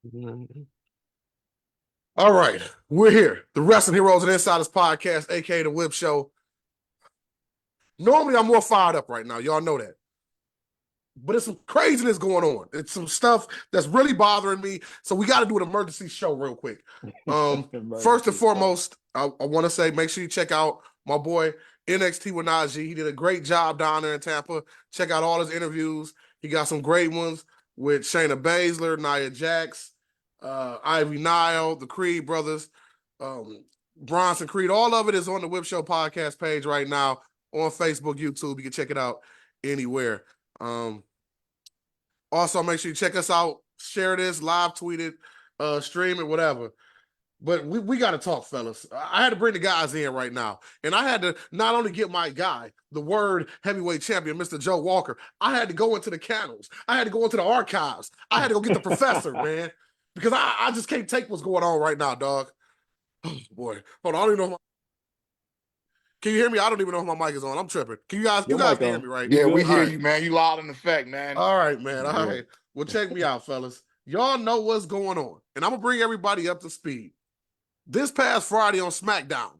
Mhm. All right, we're here. The Wrestling Heroes and Insiders Podcast, aka the Whip Show. Normally, I'm more fired up right now. Y'all know that. But it's some craziness going on. It's some stuff that's really bothering me. So we got to do an emergency show real quick. First and foremost, I want to say make sure you check out my boy NXT with Najee. He did a great job down there in Tampa. Check out all his interviews. He got some great ones with Shayna Baszler, Nia Jax, Ivy Nile, the Creed brothers, Bronson Creed. All of it is on the Whip Show podcast page right now on Facebook, YouTube. You can check it out anywhere. Also, make sure you check us out, share this, live tweet it, stream it, whatever. But we got to talk, fellas. I had to bring the guys in right now. And I had to not only get my guy, the word heavyweight champion, Mr. Joe Walker, I had to go into the kennels. I had to go into the archives. I had to go get the professor, man. Because I just can't take what's going on right now, dog. Oh, boy. Hold on. I don't even know. Can you hear me? I don't even know if my mic is on. I'm tripping. Can you guys can hear me, right? Yeah, we hear you, man. You loud in effect, man. All right, man. All right. Well, check me out, fellas. Y'all know what's going on. And I'm going to bring everybody up to speed. This past Friday on SmackDown,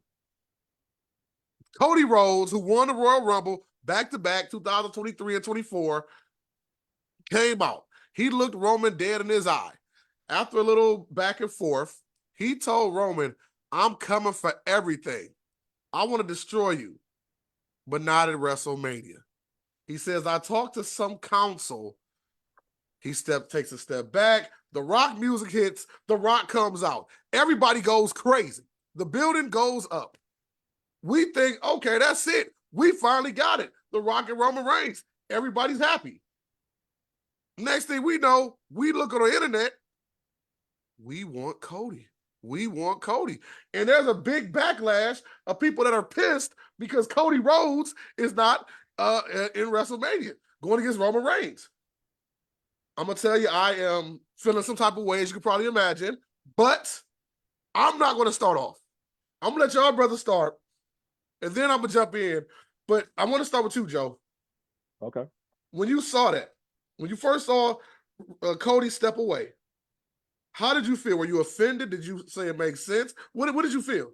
Cody Rhodes, who won the Royal Rumble back-to-back 2023 and 24, came out. He looked Roman dead in his eye. After a little back and forth, he told Roman, I'm coming for everything. I want to destroy you, but not at WrestleMania. He says, I talked to some counsel. He takes a step back. The Rock music hits. The Rock comes out. Everybody goes crazy. The building goes up. We think, okay, that's it. We finally got it. The Rock and Roman Reigns. Everybody's happy. Next thing we know, we look on the internet. We want Cody. We want Cody. And there's a big backlash of people that are pissed because Cody Rhodes is not in WrestleMania going against Roman Reigns. I'm going to tell you, I am feeling some type of way, as you can probably imagine, but I'm not going to start off. I'm going to let y'all brothers start, and then I'm going to jump in. But I want to start with you, Joe. Okay. When you saw that, when you first saw Cody step away, how did you feel? Were you offended? Did you say it makes sense? What did you feel?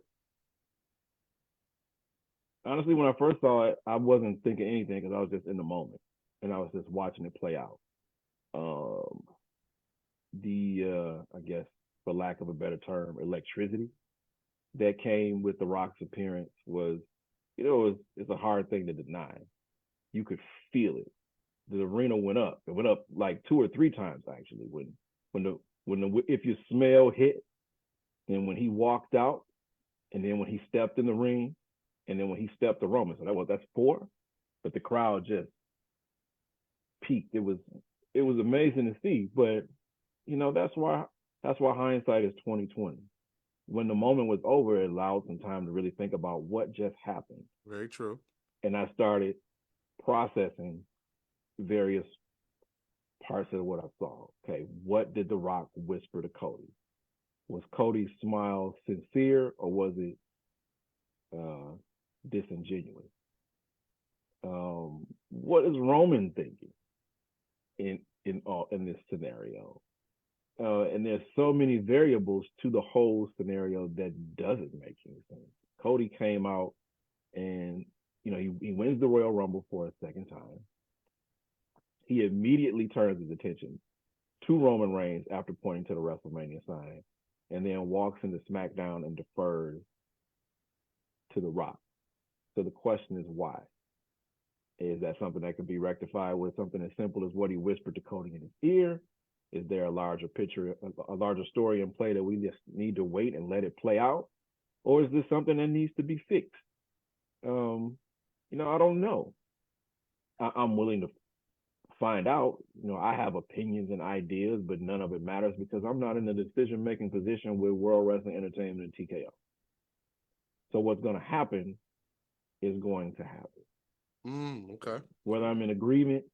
Honestly, when I first saw it, I wasn't thinking anything because I was just in the moment and I was just watching it play out. I guess, for lack of a better term, electricity that came with The Rock's appearance was, it's a hard thing to deny. You could feel it. The arena went up. It went up like 2 or 3 times actually. When the if you smell hit, and when he walked out, and then when he stepped in the ring, and then when he stepped to Roman, so that's 4. But the crowd just peaked. It was amazing to see. But that's why hindsight is 2020. When the moment was over, it allowed some time to really think about what just happened. Very true. And I started processing various parts of what I saw. Okay, what did The Rock whisper to Cody? Was Cody's smile sincere or was it disingenuous? What is Roman thinking in this scenario? And there's so many variables to the whole scenario that doesn't make any sense. Cody came out and he wins the Royal Rumble for a second time. He immediately turns his attention to Roman Reigns after pointing to the WrestleMania sign, and then walks into SmackDown and defers to The Rock. So the question is why? Is that something that could be rectified with something as simple as what he whispered to Cody in his ear? Is there a larger picture, a larger story in play that we just need to wait and let it play out? Or is this something that needs to be fixed? I don't know. I'm willing to find out. I have opinions and ideas, but none of it matters because I'm not in the decision-making position with World Wrestling Entertainment and TKO. So what's going to happen is going to happen. Okay. Whether I'm in agreement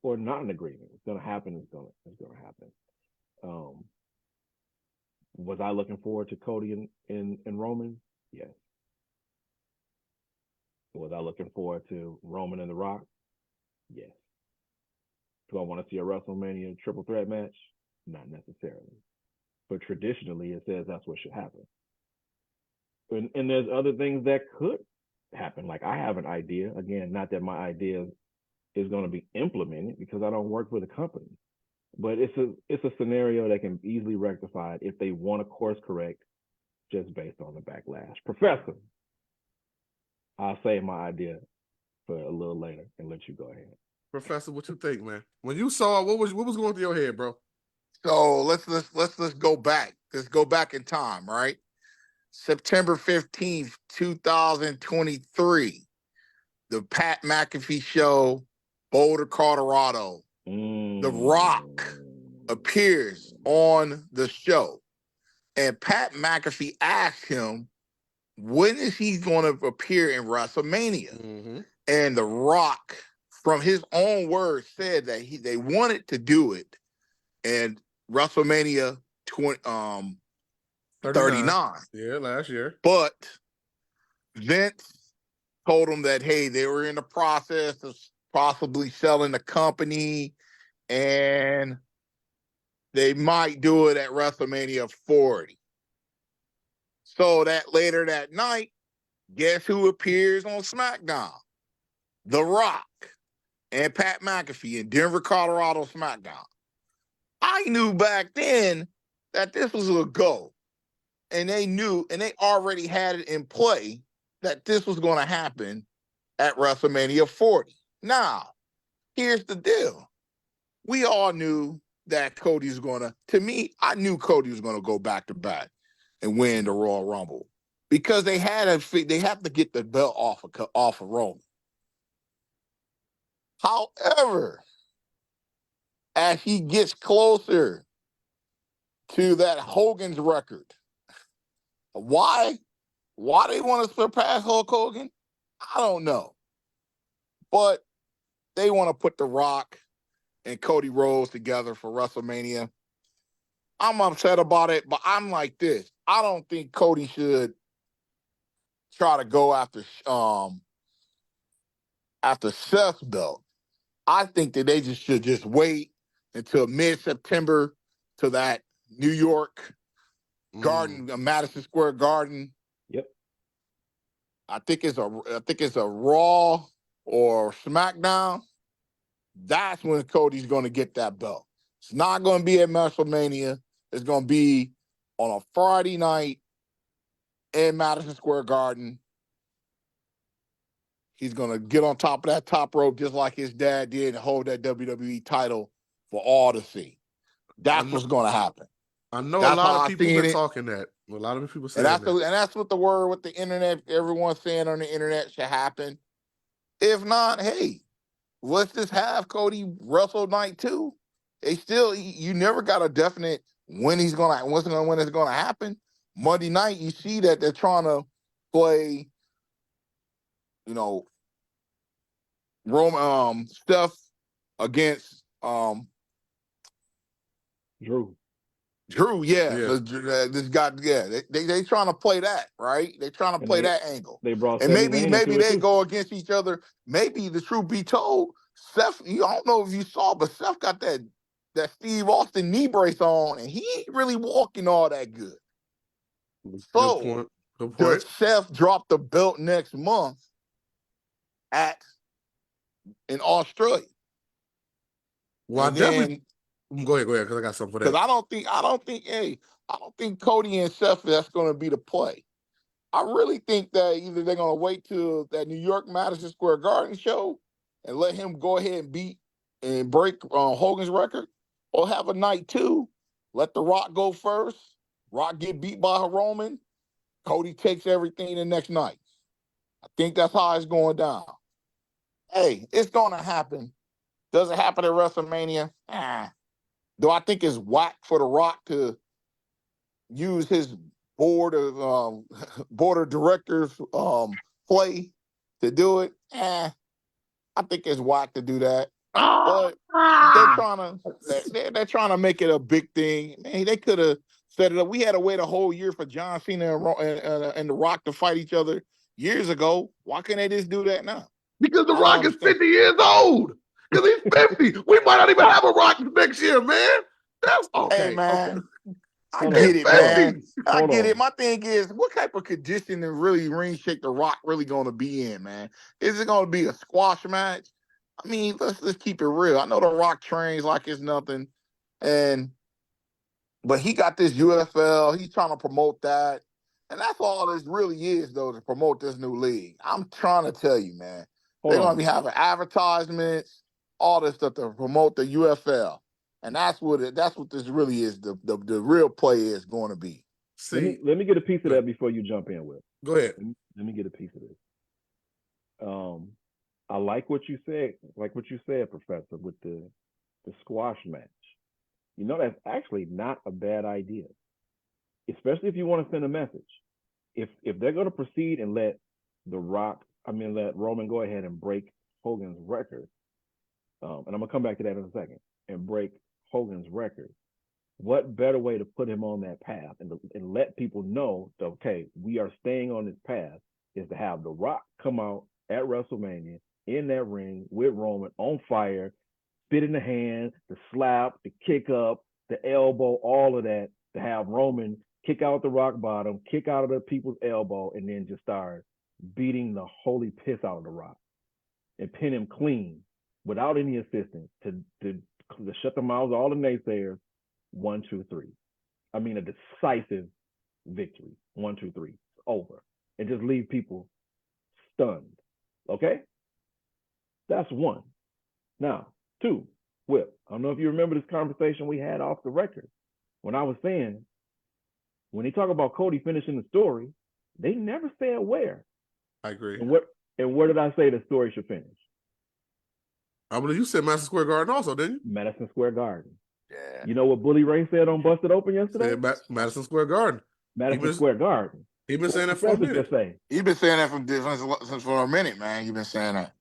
or not in agreement, it's going to happen. It's going to happen. Was I looking forward to Cody and Roman? Yes. Was I looking forward to Roman and The Rock? Yes. Do I want to see a WrestleMania triple threat match? Not necessarily. But traditionally, it says that's what should happen. And there's other things that could happen. Like I have an idea. Again, not that my idea is going to be implemented because I don't work for the company. But it's a scenario that can be easily rectified if they want to course correct just based on the backlash. Professor, I'll save my idea for a little later and let you go ahead. Professor, what you think, man? When you saw it, what was going through your head, bro? So let's go back. Let's go back in time, right? September 15th, 2023. The Pat McAfee show, Boulder, Colorado. The Rock appears on the show. And Pat McAfee asked him, when is he going to appear in WrestleMania? Mm-hmm. And The Rock, from his own words, said that they wanted to do it in WrestleMania 39. Yeah, last year. But Vince told him that, hey, they were in the process of possibly selling the company and they might do it at WrestleMania 40. So that later that night, guess who appears on SmackDown? The Rock and Pat McAfee in Denver, Colorado SmackDown. I knew back then that this was a go. And they knew, and they already had it in play that this was going to happen at WrestleMania 40. Now, here's the deal. We all knew that Cody's going to me, I knew Cody was going to go back to back and win the Royal Rumble because they have to get the belt off of Roman. However, as he gets closer to that Hogan's record, why they want to surpass Hulk Hogan, I don't know. But they want to put The Rock and Cody Rhodes together for WrestleMania. I'm upset about it, but I'm like this. I don't think Cody should try to go after Seth's belt. I think that they should just wait until mid-September to that New York Garden, Madison Square Garden. Yep. I think it's a Raw or SmackDown. That's when Cody's going to get that belt. It's not going to be at WrestleMania. It's going to be on a Friday night in Madison Square Garden. He's going to get on top of that top rope just like his dad did and hold that WWE title for all to see. That's what's going to happen. I know that's a lot of people been talking that. A lot of people saying that. And that's what the word with the internet, everyone's saying on the internet should happen. If not, hey, let's just have Cody wrestle night 2. You never got a definite when it's going to happen. Monday night, you see that they're trying to play, Steph against Drew, yeah. This guy, yeah. They trying to play that, right? They trying to play that angle. They brought and maybe they go against each other. Maybe the truth be told, Seth, I don't know if you saw, but Seth got that Steve Austin knee brace on, and he ain't really walking all that good. Good point. Does Seth drop the belt next month in Australia? Well, Go ahead, because I got something for that. Because I don't think Cody and Seth, that's going to be the play. I really think that either they're going to wait till that New York Madison Square Garden show and let him go ahead and beat and break Hogan's record, or have a night 2, let The Rock go first, Rock get beat by Roman, Cody takes everything the next night. I think that's how it's going down. Hey, it's going to happen. Does it happen at WrestleMania? Do I think it's whack for The Rock to use his board of directors play to do it? I think it's whack to do that. But they're trying to make it a big thing. Man, they could have set it up. We had to wait a whole year for John Cena and The Rock to fight each other years ago. Why can't they just do that now? Because The Rock is 50 years old. Because he's 50. We might not even have a Rock next year, man. That's Hey, okay. man. I Hold get on, it, hold on, man. Hey, I hold get it. on. My thing is, what type of condition is really Ring Shake the Rock really going to be in, man? Is it going to be a squash match? I mean, let's keep it real. I know the Rock trains like it's nothing, and but he got this UFL. He's trying to promote that, and that's all this really is, though, to promote this new league. I'm trying to tell you, man. Hold They're going to on. be having advertisements, all this stuff to promote the UFL, and that's what this really is. The real play is going to be. see, Let me get a piece of go ahead. that before you jump in with. Go ahead. Let me get a piece of this. I like what you said, Professor, with the squash match. You know, that's actually not a bad idea, especially if you want to send a message. If they're going to proceed and let let Roman go ahead and break Hogan's record, and I'm gonna come back to that in a second, and break Hogan's record. What better way to put him on that path and let people know that, okay, we are staying on this path, is to have The Rock come out at WrestleMania in that ring with Roman on fire, spit in the hand, the slap, the kick up, the elbow, all of that, to have Roman kick out the rock bottom, kick out of the people's elbow, and then just start beating the holy piss out of The Rock and pin him clean without any assistance to shut the mouths of all the naysayers. 1, 2, 3. I mean, a decisive victory. 1, 2, 3. It's over. And just leave people stunned. Okay? That's one. Now, two, Whip. I don't know if you remember this conversation we had off the record when I was saying, when they talk about Cody finishing the story, they never said where. I agree. And where did I say the story should finish? I believe you said Madison Square Garden also, didn't you? Madison Square Garden. Yeah. You know what Bully Ray said on Busted Open yesterday? Said Madison Square Garden. Madison Square Garden. He's been saying that for a Professor minute. just say. You've been saying that since for a minute, man. You've been saying that.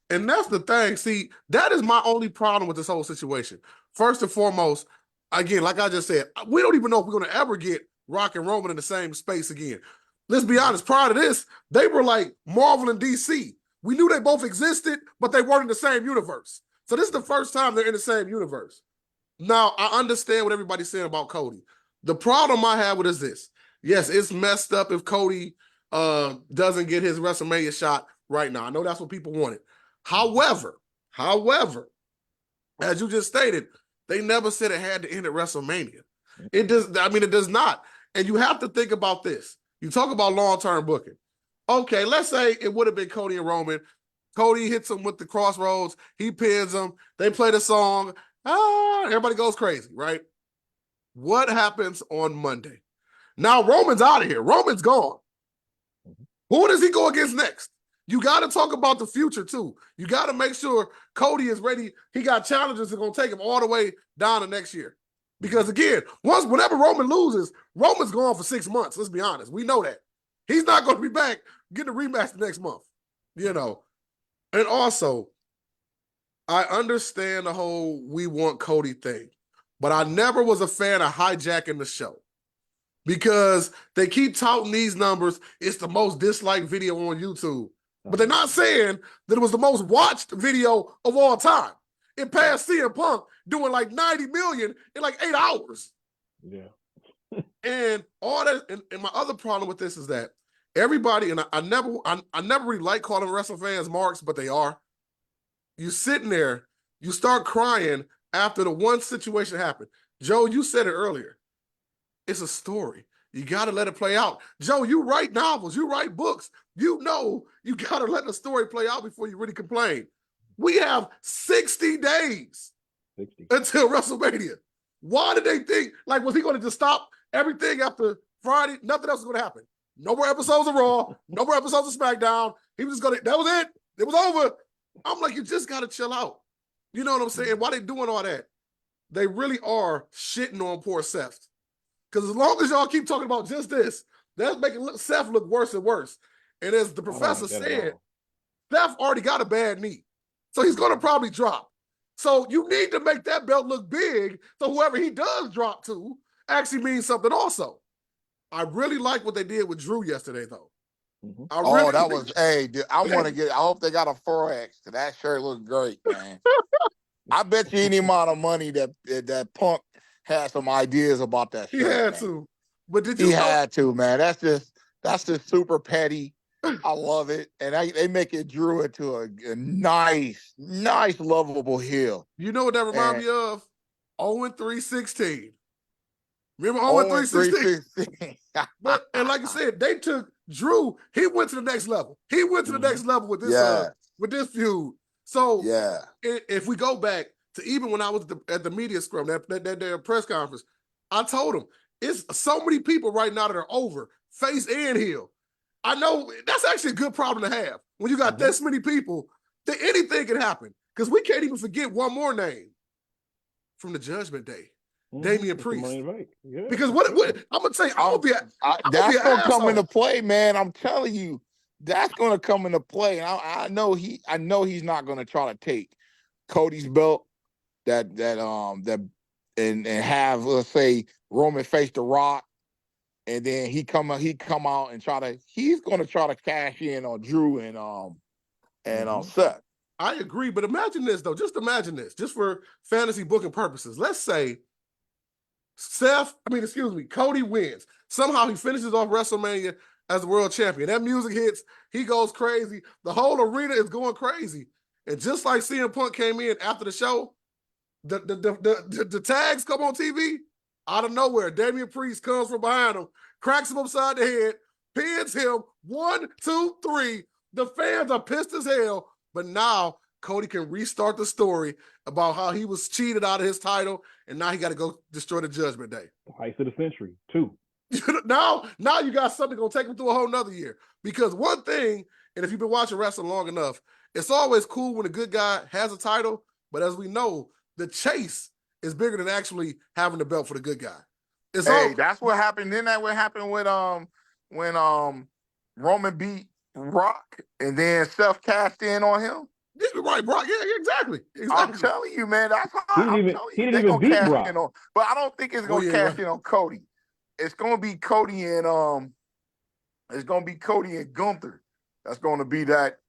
And that's the thing. See, that is my only problem with this whole situation. First and foremost, again, like I just said, we don't even know if we're going to ever get Rock and Roman in the same space again. Let's be honest, prior to this, they were like Marvel and DC. We knew they both existed, but they weren't in the same universe. So this is the first time they're in the same universe. Now, I understand what everybody's saying about Cody. The problem I have with it is this. Yes, it's messed up if Cody doesn't get his WrestleMania shot right now. I know that's what people wanted. However, as you just stated, they never said it had to end at WrestleMania. It does not. And you have to think about this. You talk about long-term booking. Okay, let's say it would have been Cody and Roman. Cody hits him with the crossroads. He pins him. They play the song. Everybody goes crazy, right? What happens on Monday? Now Roman's out of here. Roman's gone. Who does he go against next? You got to talk about the future, too. You got to make sure Cody is ready. He got challenges that are going to take him all the way down to next year. Because, again, whenever Roman loses, Roman's gone for 6 months. Let's be honest. We know that. He's not going to be back getting a rematch the next month. You know. And also, I understand the whole we want Cody thing. But I never was a fan of hijacking the show. Because they keep touting these numbers. It's the most disliked video on YouTube. But they're not saying that it was the most watched video of all time. It passed CM Punk doing like 90 million in like 8 hours. Yeah. And all that, and my other problem with this is that everybody, and I never really like calling wrestling fans marks, but they are. You sitting there, you start crying after the one situation happened. Joe, you said it earlier. It's a story. You got to let it play out. Joe, you write novels, you write books. You know you got to let the story play out before you really complain. We have 60 days 60. until WrestleMania. Why did they think, like, was he going to just stop everything after Friday? Nothing else was going to happen. No more episodes of Raw, no more episodes of SmackDown. He was just going to, that was it. It was over. I'm like, you just got to chill out. You know what I'm saying? Why they doing all that? They really are shitting on poor Seth. Because as long as y'all keep talking about just this, that's making Seth look worse and worse. And as the professor said, Seth already got a bad knee. So he's going to probably drop. So you need to make that belt look big so whoever he does drop to actually means something also. I really like what they did with Drew yesterday, though. I hope they got a 4X. That shirt looks great, man. I bet you any amount of money that Punk had some ideas about that He shirt, had man. to. But did He you know? had to, man. That's just super petty. I love it, and they make it Drew into a nice, lovable heel. You know what that reminds And me of? 0-3-16. Remember 0-3-16? 3-16. But and like I said, they took Drew. He went to the next level. He went to the next level with this feud. So Yeah. if we go back to even when I was at the media scrum, that press conference, I told him it's so many people right now that are over, face and heel. I know that's actually a good problem to have when you got this many people that anything can happen. Because we can't even forget one more name from the Judgment Day, Damian Priest. Right. Yeah, because what I'm gonna say, I'm gonna be that's an gonna come asshole. into play, man. I'm telling you, that's gonna come into play. And I know he's not gonna try to take Cody's belt and have, let's say, Roman face the Rock, and then he come out and he's gonna try to cash in on Drew and Seth. I agree, but imagine this though. Just imagine this, just for fantasy booking purposes. Let's say Cody wins. Somehow he finishes off WrestleMania as the world champion. That music hits, he goes crazy. The whole arena is going crazy. And just like CM Punk came in after the show, the tags come on TV out of nowhere. Damian Priest comes from behind him, cracks him upside the head, pins him 1, 2, 3. The fans are pissed as hell, but now Cody can restart the story about how he was cheated out of his title, and now he got to go destroy the Judgment Day. The heist of the century, too. now you got something going to take him through a whole nother year. Because one thing, and if you've been watching wrestling long enough, it's always cool when a good guy has a title, but as we know, the chase is bigger than actually having the belt for the good guy. That's what happened. Then that what happened with when Roman beat Rock and then Seth cashed in on him. Yeah, right, Brock. Yeah, exactly. I'm telling you, man. That's how he didn't even beat Brock. But I don't think it's gonna cash in on Cody. It's gonna be Cody and Gunther. That's gonna be that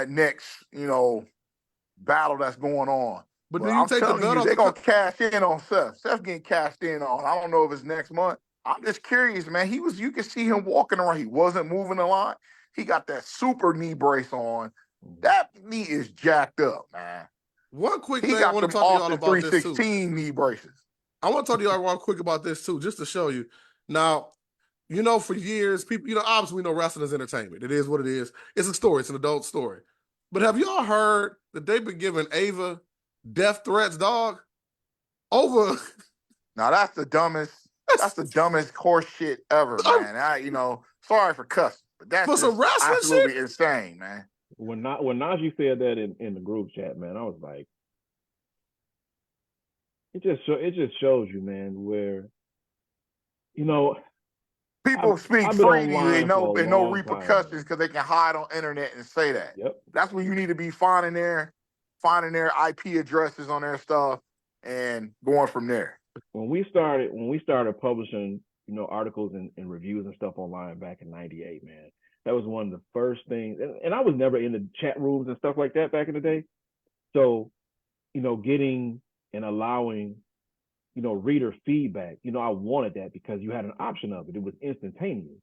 next, battle that's going on. But do you take the belt off? They're gonna cash in on Seth. Seth getting cashed in on. I don't know if it's next month. I'm just curious, man. You can see him walking around. He wasn't moving a lot. He got that super knee brace on. That knee is jacked up, man. One quick thing I want to talk to y'all about this too. 316 knee braces. I want to talk to y'all real quick about this too, just to show you. Now, for years, people, obviously we know wrestling is entertainment. It is what it is. It's a story. It's an adult story. But have y'all heard that they've been giving Ava death threats, dog? Over. Now that's the dumbest horse shit ever, man. Sorry for cussing, but that's for some wrestling absolutely shit? Insane, man. When Najee said that in the group chat, man, I was like, it just shows you, man, where people speak freely and no repercussions because they can hide on internet and say that. Yep. That's when you need to be finding their IP addresses on their stuff and going from there. When we started publishing, articles and reviews and stuff online back in '98, man, that was one of the first things. And I was never in the chat rooms and stuff like that back in the day. So, getting and allowing, reader feedback, I wanted that because you had an option of it. It was instantaneous.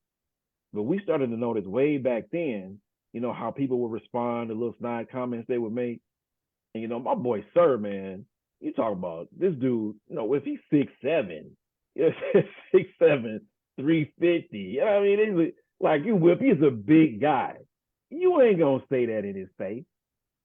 But we started to notice way back then, how people would respond to little snide comments they would make. And, my boy, Sir, man, you talk about this dude, if he's 6'7", 6'7", 350, I mean, he's like you whip, he's a big guy. You ain't going to say that in his face.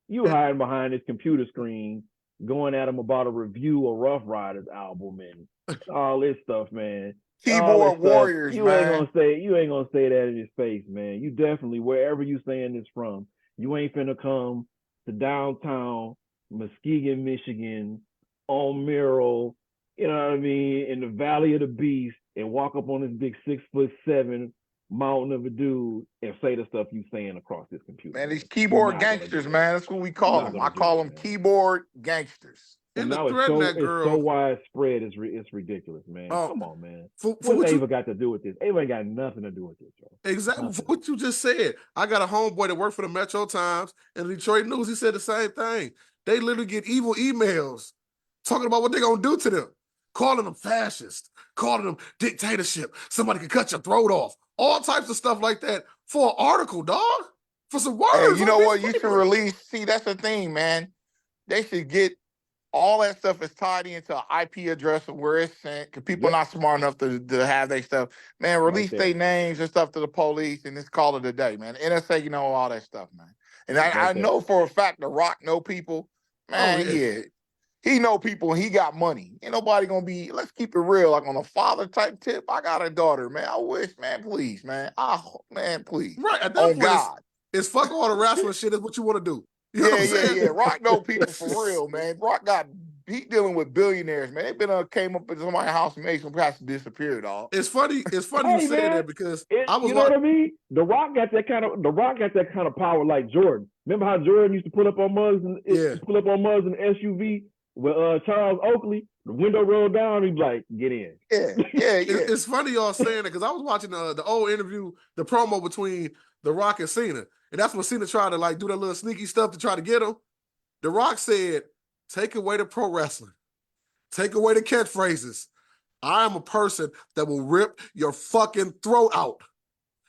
You hiding behind his computer screen, going at him about a review of Rough Riders album and all this stuff, man. Keyboard warriors, you man. You ain't gonna say that in his face, man. You definitely, wherever you saying this from, you ain't finna come to downtown Muskegon, Michigan, on Merrill, you know what I mean, in the Valley of the Beast, and walk up on this big 6'7" mountain of a dude and say the stuff you saying across this computer. Man, these keyboard gangsters, man. That's what we call them. I call them keyboard gangsters. And now it's so widespread, it's ridiculous, man. Come on, man. What's Ava got to do with this? Ava ain't got nothing to do with this, bro. Exactly what you just said. I got a homeboy that worked for the Metro Times and the Detroit News. He said the same thing. They literally get evil emails talking about what they're going to do to them. calling them fascist, calling them dictatorship. Somebody could cut your throat off. All types of stuff like that for an article, dog. For some words. Hey, you know on what? piece You of should paper. release. See, that's the thing, man. They should get all that stuff is tied into an IP address of where it's sent. Because people not smart enough to have their stuff. Man, release their names and stuff to the police and just call it a day, man. NSA, you know all that stuff, man. And I know for a fact The Rock know people. Man, yeah. He know people and he got money. Ain't nobody gonna be, let's keep it real, like on a father type tip. I got a daughter, man. I wish, man, please, man. Man, please. Right. At that On point, God. it's fuck all the wrestling shit is what you want to do. You know what I'm saying? Yeah. Rock know people for real, man. Rock he dealing with billionaires, man. They been came up in somebody's house and made some guys disappear, dog. It's funny you saying that because I was you know what I mean? The Rock got that kind of power like Jordan. Remember how Jordan used to pull up on mugs and the SUV with Charles Oakley? The window rolled down, he'd be like, get in. Yeah. It's funny y'all saying that because I was watching the old interview, the promo between The Rock and Cena. And that's when Cena tried to like do that little sneaky stuff to try to get him. The Rock said, take away the pro wrestling. Take away the catchphrases. I am a person that will rip your fucking throat out.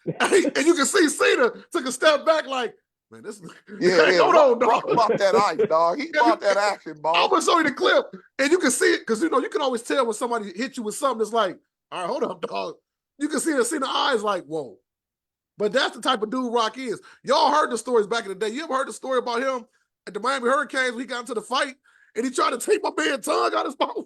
And you can see Cena took a step back like, man, this hold on, dog. Rock bought that ice, dog. He bought that action, ball. I'm gonna show you the clip. And you can see it, because you know, you can always tell when somebody hit you with something that's like, all right, hold up, dog. You can see the eyes like, whoa. But that's the type of dude Rock is. Y'all heard the stories back in the day. You ever heard the story about him at the Miami Hurricanes when he got into the fight and he tried to take my man's tongue out his mouth?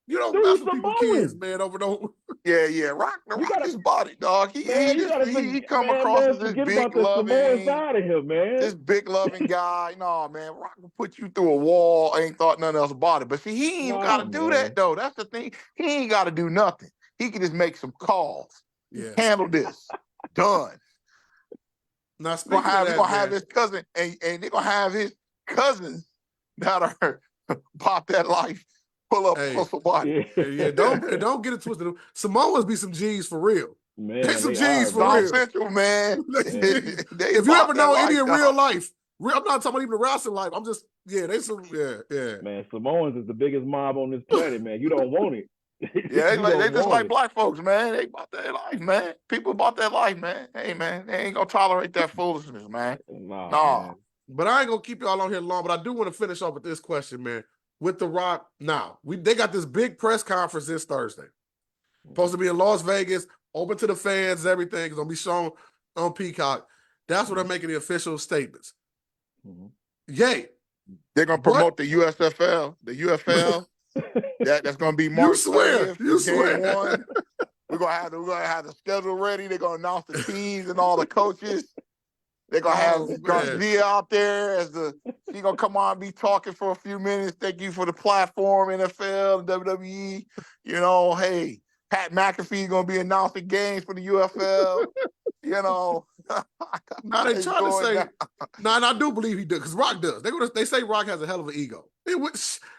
You don't mess with people's kids, man, over and over. Yeah. Rock his body, dog. He come across as this big loving side of him, man. This big loving guy. No, man, Rock will put you through a wall. Ain't thought nothing else about it. But see, he ain't even got to do that though. That's the thing. He ain't got to do nothing. He can just make some calls. Yeah. Handle this. Done. Now speaking of that, gonna have his cousin, and they're gonna have his cousins that are about that life. Pull up for somebody. Yeah, don't get it twisted. Samoans be some G's for real. Man, they some G's for South real. Central, man. If you ever know any in real life, I'm not talking about even the wrestling life. I'm just, they some, yeah. Man, Samoans is the biggest mob on this planet, man. You don't want it. Yeah, they just like black folks, man. They bought that life, man. People bought that life, man. Hey, man, they ain't gonna tolerate that foolishness, man. Nah. Man. But I ain't gonna keep y'all on here long. But I do want to finish off with this question, man. With The Rock, now they got this big press conference this Thursday. Supposed to be in Las Vegas, open to the fans, everything. It's gonna be shown on Peacock. That's where they're making the official statements. Yay. They're gonna promote the USFL, the UFL. That's gonna be March 30th. You swear. Game 1. We're gonna have the schedule ready. They're gonna announce the teams and all the coaches. They're gonna have Garcia out there she's gonna come on and be talking for a few minutes. Thank you for the platform, NFL, WWE. You know, hey, Pat McAfee's gonna be announcing games for the UFL. You know. Now they trying to say, and I do believe he does, because Rock does. They say Rock has a hell of an ego.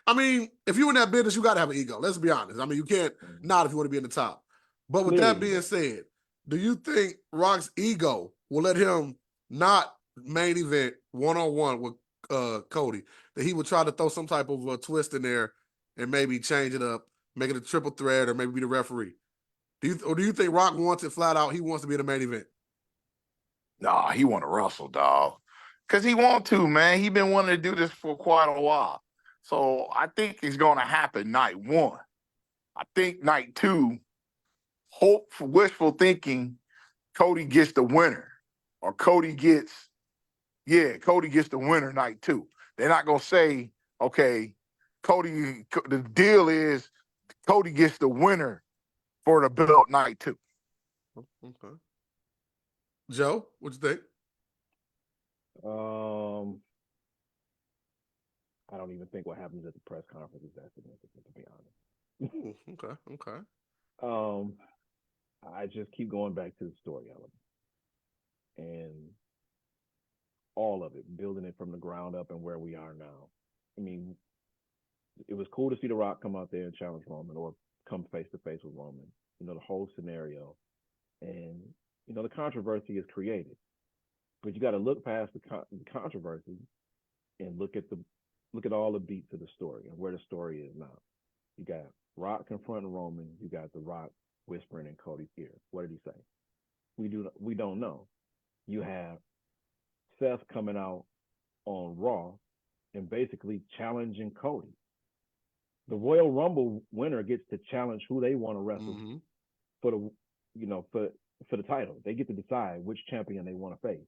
I mean, if you're in that business, you got to have an ego. Let's be honest. I mean, you can't not if you want to be in the top. But with that being said, do you think Rock's ego will let him not main event one-on-one with Cody? That he would try to throw some type of a twist in there and maybe change it up, make it a triple threat, or maybe be the referee? Do you think Rock wants it flat out? He wants to be in the main event. Nah, he want to wrestle, dog. Because he want to, man. He been wanting to do this for quite a while. So I think it's going to happen night 1. I think night 2, wishful thinking, Cody gets the winner. Or Cody gets the winner night 2. They're not going to say, okay, the deal is Cody gets the winner for the belt night 2. Okay. Joe, what you think? I don't even think what happens at the press conference is that significant, to be honest. Okay. I just keep going back to the story element and all of it, building it from the ground up and where we are now. I mean, it was cool to see The Rock come out there and challenge Roman or come face to face with Roman. You know, the whole scenario, and you know, the controversy is created, but you got to look past the controversy and look at all the beats of the story and where the story is now. You got Rock confronting Roman. You got The Rock whispering in Cody's ear. What did he say? We don't know. You have Seth coming out on Raw and basically challenging Cody. The Royal Rumble winner gets to challenge who they want to wrestle for the for the title. They get to decide which champion they want to face.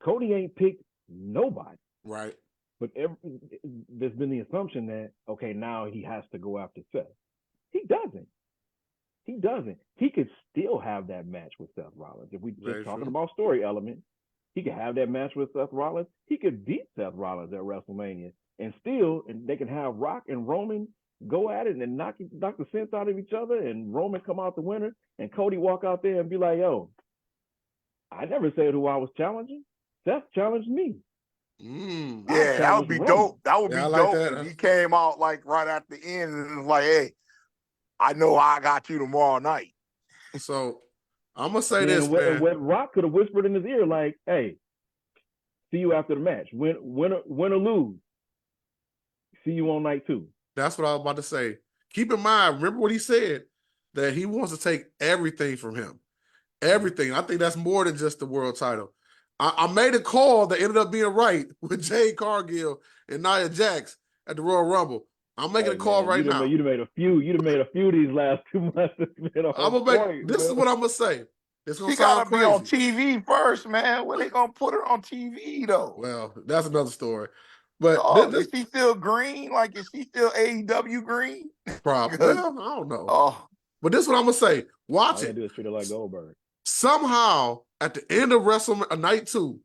Cody ain't picked nobody. Right. But there's been the assumption that, okay, now he has to go after Seth. He doesn't. He could still have that match with Seth Rollins. If we're just talking about story element, he could have that match with Seth Rollins. He could beat Seth Rollins at WrestleMania and they can have Rock and Roman go at it and knock the sense out of each other, and Roman come out the winner, and Cody walk out there and be like, yo, I never said who I was challenging. Seth challenged me. Yeah, that would be dope. That would be dope if he came out like right at the end and was like, hey, I know I got you tomorrow night. So I'm gonna say this, man. And what Rock could have whispered in his ear, like, hey, see you after the match. Win or lose. See you on night 2. That's what I was about to say. Keep in mind, remember what he said, that he wants to take everything from him. Everything. I think that's more than just the world title. I made a call that ended up being right with Jade Cargill and Nia Jax at the Royal Rumble. I'm making a call right now. You'd have made a few these last 2 months. This is what I'm gonna say. It's gonna she sound gotta crazy. be on TV first, man. When they gonna put her on TV though? Well, that's another story. But is she still green? Like, is she still AEW green? Probably. Well, I don't know. Oh, but this is what I'm gonna say. Watch it. Do is treat her like Goldberg. Somehow, at the end of WrestleMania night 2,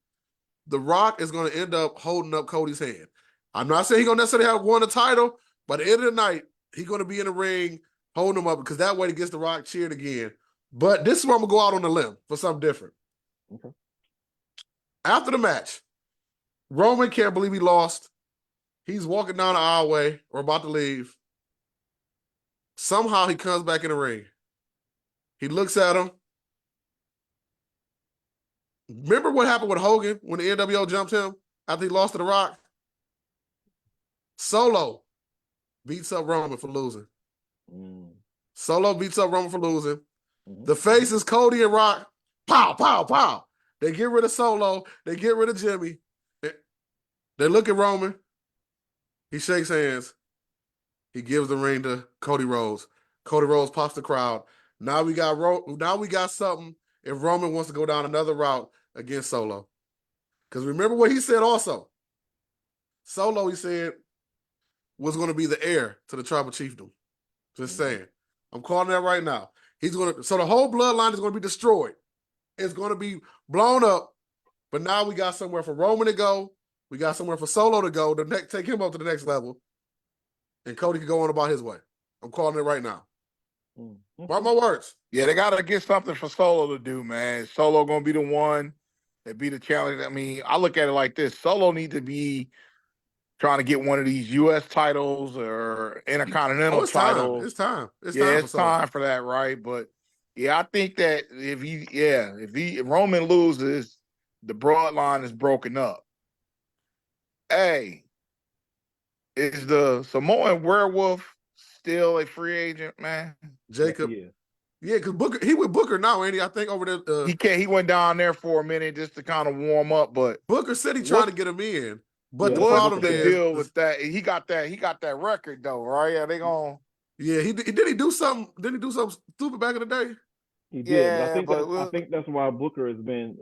The Rock is going to end up holding up Cody's hand. I'm not saying he's going to necessarily have won the title, but at the end of the night, he's going to be in the ring holding him up, because that way he gets The Rock cheered again. But this is where I'm going to go out on a limb for something different. Okay. After the match, Roman can't believe he lost. He's walking down the aisleway or about to leave. Somehow he comes back in the ring. He looks at him. Remember what happened with Hogan when the NWO jumped him after he lost to The Rock? Solo beats up Roman for losing. Solo beats up Roman for losing. The faces, Cody and Rock, pow, pow, pow. They get rid of Solo. They get rid of Jimmy. They look at Roman. He shakes hands. He gives the ring to Cody Rhodes. Cody Rhodes pops the crowd. Now we got something if Roman wants to go down another route against Solo. Because remember what he said also. Solo, he said, was going to be the heir to the tribal chiefdom. Just saying. I'm calling that right now. So the whole bloodline is going to be destroyed. It's going to be blown up. But now we got somewhere for Roman to go. We got somewhere for Solo to go, take him up to the next level. And Cody can go on about his way. I'm calling it right now. Mark my words. Yeah, they got to get something for Solo to do, man. Solo going to be the one that be the challenge. I mean, I look at it like this. Solo need to be trying to get one of these U.S. titles or Intercontinental titles. It's time. It's time for that, right? But yeah, I think that if Roman loses, the bloodline is broken up. Hey, is the Samoan Werewolf still a free agent, man? Jacob. Yeah, because Booker, he with Booker now, ain't he? I think over there. He went down there for a minute just to kind of warm up, but Booker said he trying to get him in. But the what's problem the deal with that? He got that record though, right? Yeah, they gonna. Yeah, he do something. Didn't he do something stupid back in the day? He did. But I think that's why Booker has been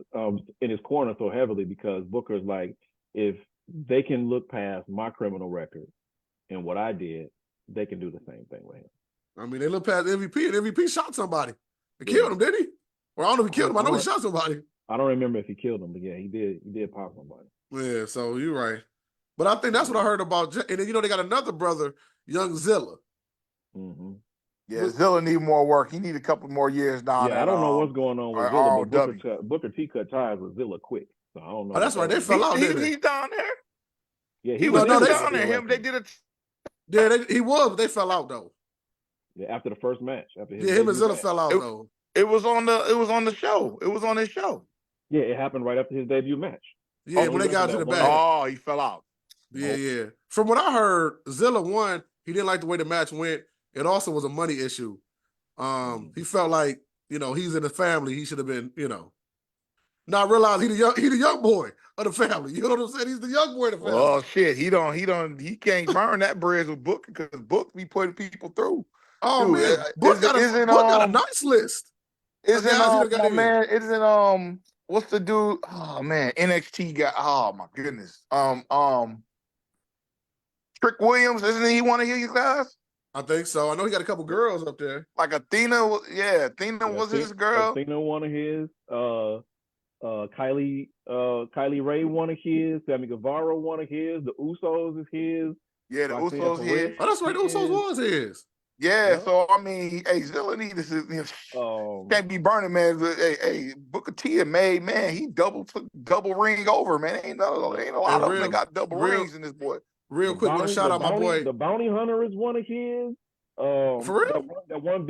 in his corner so heavily, because Booker's like, if they can look past my criminal record and what I did, they can do the same thing with him. I mean, they look past MVP, and MVP shot somebody. They killed him, did he? Or I don't know if he killed him. I know he shot somebody. I don't remember if he killed him, but yeah, he did. He did pop somebody. Yeah, so you're right. But I think that's what I heard about. And then, they got another brother, Young Zilla. Yeah, Zilla need more work. He need a couple more years down there. I don't know what's going on with Zilla, but Booker T cut ties with Zilla quick. So I don't know. Oh, that's right. They fell out, didn't they? He's down there. Yeah, he was down there. They did it. Yeah, he was, but they fell out though. Yeah, after the first match. Him and Zilla fell out though. It was on the show. It was on his show. Yeah, it happened right after his debut match. Yeah, when they got to the back. Oh, he fell out. Yeah. From what I heard, Zilla won. He didn't like the way the match went, it also was a money issue. He felt like, he's in the family. He should have been, not realize he the young boy of the family. You know what I'm saying? He's the young boy of the family. Well, shit, he can't burn that bridge with Book because Book be putting people through. Oh Dude, man, Book got a nice list. What's the dude? Oh man, NXT guy. Oh my goodness. Trick Williams, isn't he one of his guys? I think so. I know he got a couple girls up there. Like Athena, Athena was his girl. Athena one of his. Kylie Ray one of his. Sammy Guevara one of his. The Usos is his. Yeah, the Usos his. Oh, that's right. The Usos was his. Yeah, so I mean, hey, Zilla this is can't be burning, man. Hey, Booker T made, man, he double ring over, man. Ain't a lot of them that got double rings in this boy. Real quick, want to shout out my boy. The Bounty Hunter is one of his. For real? That one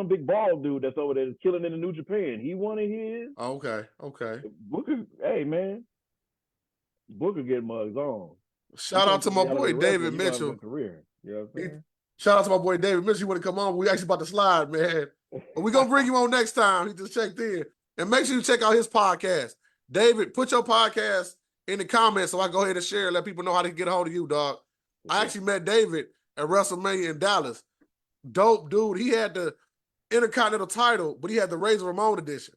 big bald dude that's over there that's killing in the New Japan. He one of his. Okay. Booker, hey man, Booker get mugs on. Shout out to my boy David Mitchell. Career. You know what I'm saying? Shout out to my boy David Mitchell. You want to come on? We actually about to slide, man. But we're gonna bring you on next time. He just checked in. And make sure you check out his podcast. David, put your podcast in the comments so I can go ahead and share and let people know how to get a hold of you, dog. Okay. I actually met David at WrestleMania in Dallas. Dope dude. He had the Intercontinental title, but he had the Razor Ramon edition.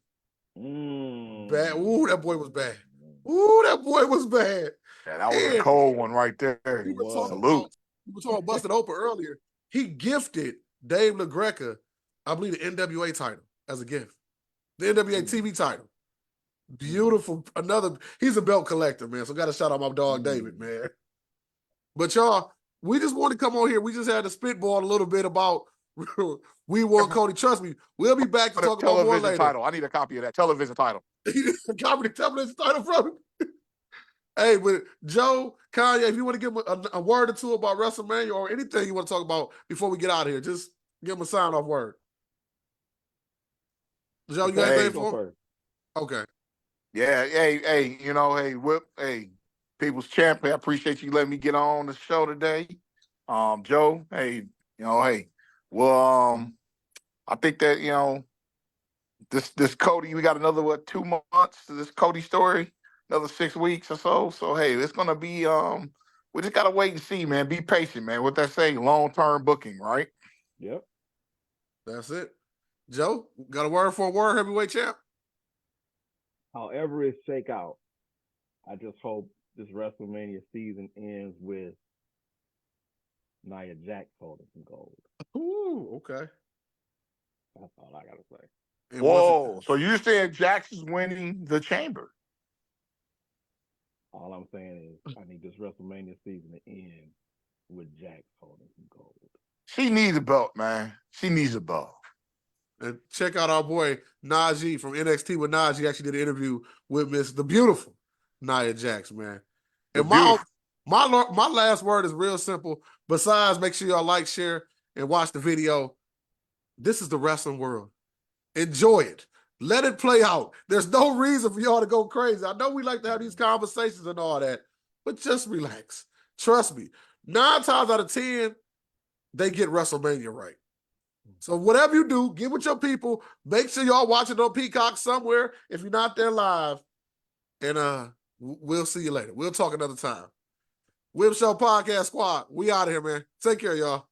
Bad. Ooh, that boy was bad. Yeah, that was a cold one right there. We were talking about Busted Open earlier. He gifted Dave LaGreca, I believe, the NWA title as a gift. The NWA TV title. Beautiful. He's a belt collector, man. So got to shout out my dog David, man. But y'all, we just want to come on here. We just had to spitball a little bit about We Want Cody. Trust me, we'll be back to talk about more later. Title. I need a copy of that television title. A copy of the television title from it. Hey, but Joe, Kanye, if you want to give him a word or two about WrestleMania or anything you want to talk about before we get out of here, just give him a sign-off word. Joe, you got anything for him? Okay. Yeah, hey, Whip, hey, People's Champ, I appreciate you letting me get on the show today. Joe, hey, well, I think that, this Cody, we got another, 2 months to this Cody story, another 6 weeks or so. So, hey, it's going to be, we just got to wait and see, man. Be patient, man. What that say? Long-term booking, right? Yep. That's it. Joe, got a word for a word, heavyweight champ? However it shake out, I just hope this WrestleMania season ends with Nia Jax holding some gold. Ooh, okay. That's all I gotta say. And whoa! So you're saying Jax is winning the chamber? All I'm saying is I need this WrestleMania season to end with Jax holding some gold. She needs a belt, man. She needs a belt. And check out our boy Najee from NXT with Najee. He actually did an interview with the beautiful Nia Jax, man. And my last word is real simple. Besides, make sure y'all like, share, and watch the video. This is the wrestling world. Enjoy it. Let it play out. There's no reason for y'all to go crazy. I know we like to have these conversations and all that, but just relax. Trust me. 9 times out of 10, they get WrestleMania right. So whatever you do, get with your people. Make sure y'all watch it on Peacock somewhere if you're not there live. And we'll see you later. We'll talk another time. Whip Show Podcast Squad. We out of here, man. Take care, y'all.